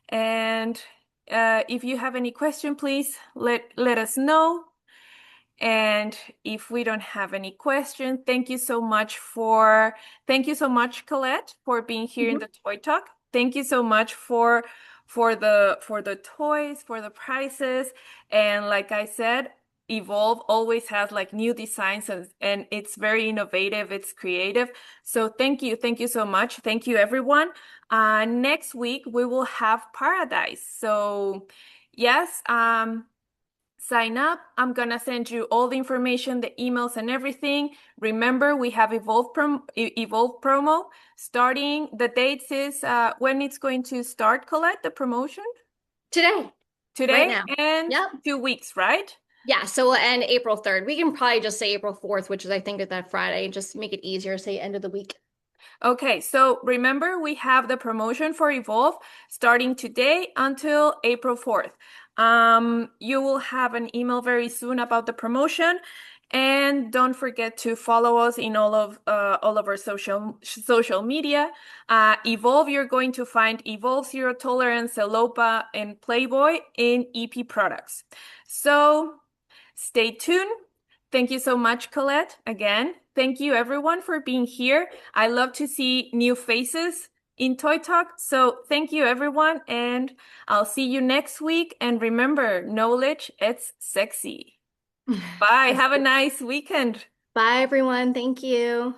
And if you have any question, please let us know. And if we don't have any question, thank you so much, Colette, for being here in Mhm. the Toy Talk. Thank you so much for the toys, for the prices. And like I said, Evolve always has like new designs, and it's very innovative, it's creative. So thank you so much. Thank you, everyone. Next week we will have Paradise. So yes, sign up. I'm gonna send you all the information, the emails and everything. Remember, we have Evolve promo starting. The dates is when it's going to start, Colette, the promotion? Today, right Today now. and Yep. 2 weeks, right? Yeah, so we'll end April 3rd. We can probably just say April 4th, which is I think is that Friday, and just make it easier, say end of the week. Okay, so remember we have the promotion for Evolve starting today until April 4th. You will have an email very soon about the promotion, and don't forget to follow us in all of our social media. Evolve, you're going to find Evolve Zero Tolerance, Celopa, and Playboy in EP products. So stay tuned. Thank you so much, Colette. Again, thank you everyone for being here. I love to see new faces in Toy Talk. So thank you everyone, and I'll see you next week. And remember, knowledge, it's sexy. Bye. That's Have a it. nice weekend. Bye, everyone. Thank you.